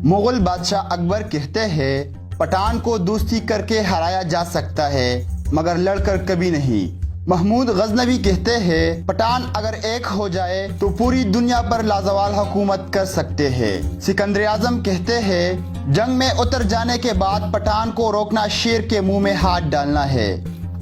مغل بادشاہ اکبر کہتے ہیں پٹھان کو دوستی کر کے ہرایا جا سکتا ہے مگر لڑ کر کبھی نہیں۔ محمود غزنوی کہتے ہیں پٹھان اگر ایک ہو جائے تو پوری دنیا پر لازوال حکومت کر سکتے ہیں۔ سکندر اعظم کہتے ہیں جنگ میں اتر جانے کے بعد پٹھان کو روکنا شیر کے منہ میں ہاتھ ڈالنا ہے۔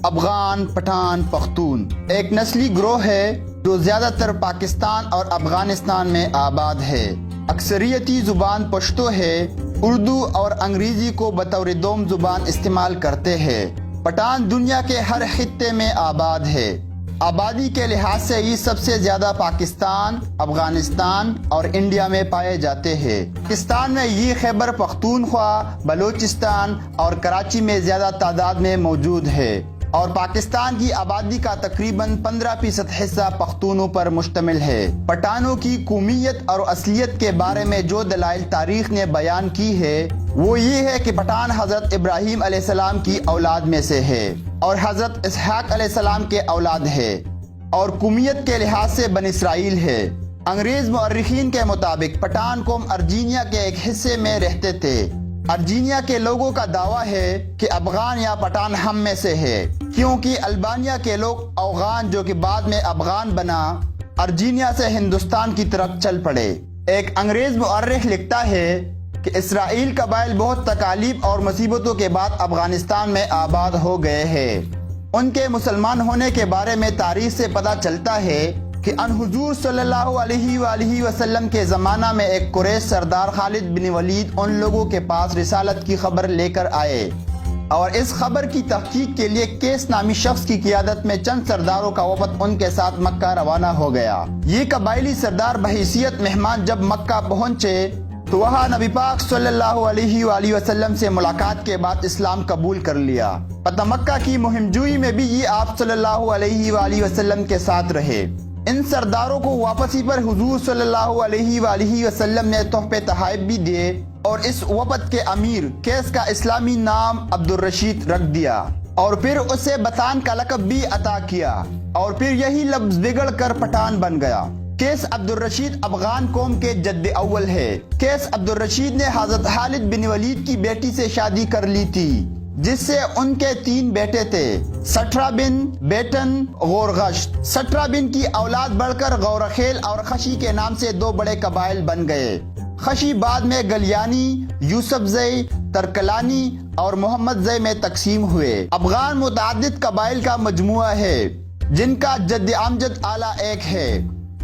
افغان، پٹھان، پختون ایک نسلی گروہ ہے جو زیادہ تر پاکستان اور افغانستان میں آباد ہے۔ اکثریتی زبان پشتو ہے، اردو اور انگریزی کو بطور دوم زبان استعمال کرتے ہیں۔ پٹھان دنیا کے ہر خطے میں آباد ہے۔ آبادی کے لحاظ سے یہ سب سے زیادہ پاکستان، افغانستان اور انڈیا میں پائے جاتے ہیں۔ پاکستان میں یہ خیبر پختونخوا، بلوچستان اور کراچی میں زیادہ تعداد میں موجود ہے اور پاکستان کی آبادی کا تقریباً 15% حصہ پختونوں پر مشتمل ہے۔ پٹھانوں کی قومیت اور اصلیت کے بارے میں جو دلائل تاریخ نے بیان کی ہے وہ یہ ہے کہ پٹھان حضرت ابراہیم علیہ السلام کی اولاد میں سے ہے اور حضرت اسحاق علیہ السلام کے اولاد ہے اور قومیت کے لحاظ سے بنی اسرائیل ہے۔ انگریز مورخین کے مطابق پٹھان قوم ارجینیا کے ایک حصے میں رہتے تھے۔ ارجینیا کے لوگوں کا دعویٰ ہے کہ افغان یا پٹھان ہم میں سے ہے کیونکہ البانیہ کے لوگ اوغان جو کہ بعد میں افغان بنا ارجینیا سے ہندوستان کی طرف چل پڑے۔ ایک انگریز مورخ لکھتا ہے کہ اسرائیل قبائل بہت تکالیف اور مصیبتوں کے بعد افغانستان میں آباد ہو گئے ہیں۔ ان کے مسلمان ہونے کے بارے میں تاریخ سے پتہ چلتا ہے کہ ان حضور صلی اللہ علیہ وآلہ وسلم کے زمانہ میں ایک قریش سردار خالد بن ولید ان لوگوں کے پاس رسالت کی خبر لے کر آئے اور اس خبر کی تحقیق کے لیے کیس نامی شخص کی قیادت میں چند سرداروں کا وفد ان کے ساتھ مکہ روانہ ہو گیا۔ یہ قبائلی سردار بحیثیت مہمان جب مکہ پہنچے تو وہاں نبی پاک صلی اللہ علیہ وآلہ وسلم سے ملاقات کے بعد اسلام قبول کر لیا۔ فتح مکہ کی مہم جوئی میں بھی یہ آپ صلی اللہ علیہ وآلہ وسلم کے ساتھ رہے۔ ان سرداروں کو واپسی پر حضور صلی اللہ علیہ وآلہ وسلم نے تحفے تحائف بھی دیے اور اس وفد کے امیر کیس کا اسلامی نام عبد الرشید رکھ دیا اور پھر اسے بطان کا لقب بھی عطا کیا اور پھر یہی لفظ بگڑ کر پٹھان بن گیا۔ کیس عبد الرشید افغان قوم کے جد اول ہے۔ کیس عبد الرشید نے حضرت خالد بن ولید کی بیٹی سے شادی کر لی تھی جس سے ان کے 3 بیٹے تھے، سٹرا بن، بیٹن، غورغشت۔ سٹرا بن کی اولاد بڑھ کر غورخیل اور خشی کے نام سے 2 بڑے قبائل بن گئے۔ خشی بعد میں گلیانی، یوسف زئی، ترکلانی اور محمد زئی میں تقسیم ہوئے۔ افغان متعدد قبائل کا مجموعہ ہے جن کا جد امجد اعلیٰ ایک ہے،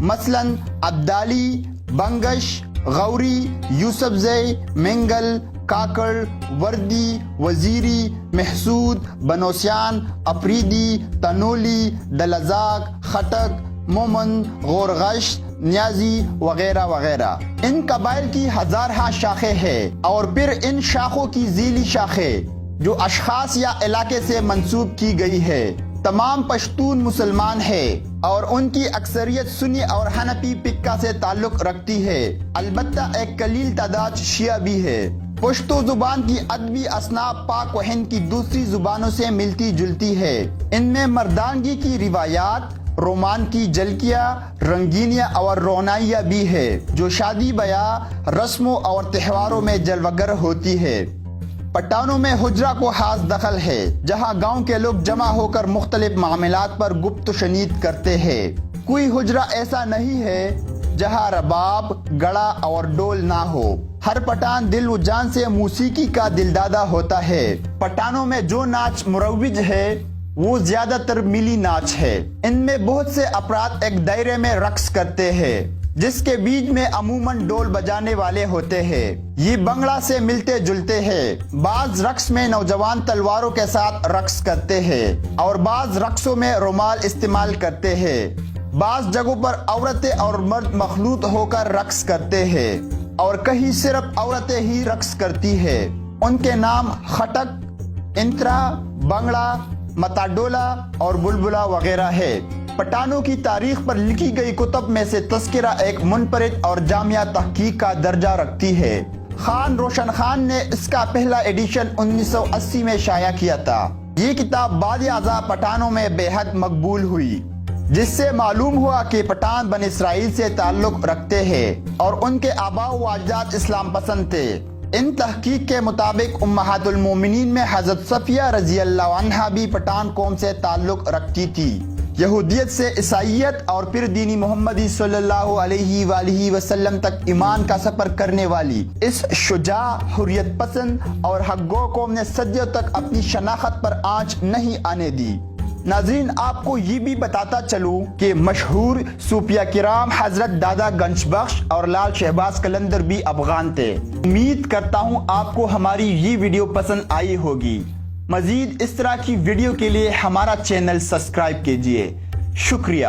مثلاً عبدالی، بنگش، غوری، یوسف زئی، منگل، کاکڑ، وردی، وزیری، محسود، بنوسیان، افریدی، تنولی، دلزاق، خٹک، مومن، غورغشت، نیازی وغیرہ وغیرہ۔ ان قبائل کی ہزارہ شاخیں ہیں اور پھر ان شاخوں کی ذیلی شاخیں جو اشخاص یا علاقے سے منسوب کی گئی ہے۔ تمام پشتون مسلمان ہیں اور ان کی اکثریت سنی اور حنفی فقہ سے تعلق رکھتی ہے، البتہ ایک قلیل تعداد شیعہ بھی ہے۔ پشتو زبان کی ادبی اصناف پاک و ہند کی دوسری زبانوں سے ملتی جلتی ہے۔ ان میں مردانگی کی روایات، رومان کی جھلکیاں، رنگینیاں اور رونائیاں بھی ہے جو شادی بیاہ، رسموں اور تہواروں میں جلوگر ہوتی ہے۔ پٹھانوں میں حجرہ کو خاص دخل ہے جہاں گاؤں کے لوگ جمع ہو کر مختلف معاملات پر گفت و شنید کرتے ہیں۔ کوئی حجرہ ایسا نہیں ہے جہاں رباب، گڑا اور ڈول نہ ہو۔ ہر پٹھان دل و جان سے موسیقی کا دلدادہ ہوتا ہے۔ پٹھانوں میں جو ناچ مروج ہے وہ زیادہ تر ملی ناچ ہے۔ ان میں بہت سے افراد ایک دائرے میں رقص کرتے ہیں جس کے بیچ میں عموماً ڈول بجانے والے ہوتے ہیں۔ یہ بنگڑا سے ملتے جلتے ہیں۔ بعض رقص میں نوجوان تلواروں کے ساتھ رقص کرتے ہیں اور بعض رقصوں میں رومال استعمال کرتے ہیں۔ بعض جگہوں پر عورتیں اور مرد مخلوط ہو کر رقص کرتے ہیں اور کہیں صرف عورتیں ہی رقص کرتی ہیں۔ ان کے نام خٹک، انترا، بنگڑا، متاڈولا اور بلبلا وغیرہ ہے۔ پٹھانوں کی تاریخ پر لکھی گئی کتب میں سے تذکرہ ایک منفرد اور جامعہ تحقیق کا درجہ رکھتی ہے۔ خان روشن خان نے اس کا پہلا ایڈیشن 1980 میں شائع کیا تھا۔ یہ کتاب بعد ازاں پٹھانوں میں بے حد مقبول ہوئی۔ جس سے معلوم ہوا کہ پٹھان بن اسرائیل سے تعلق رکھتے ہیں اور ان کے آباء و اجداد اسلام پسند تھے۔ ان تحقیق کے مطابق امہات المومنین میں حضرت صفیہ رضی اللہ عنہا بھی پٹھان قوم سے تعلق رکھتی تھی۔ یہودیت سے عیسائیت اور پھر دین محمدی صلی اللہ علیہ وآلہ وسلم تک ایمان کا سفر کرنے والی اس شجاع، حریت پسند اور حق گو قوم نے صدیوں تک اپنی شناخت پر آنچ نہیں آنے دی۔ ناظرین، آپ کو یہ بھی بتاتا چلوں کہ مشہور صوفیہ کرام حضرت دادا گنج بخش اور لال شہباز قلندر بھی افغان تھے۔ امید کرتا ہوں آپ کو ہماری یہ ویڈیو پسند آئی ہوگی۔ مزید اس طرح کی ویڈیو کے لیے ہمارا چینل سبسکرائب کیجیے۔ شکریہ۔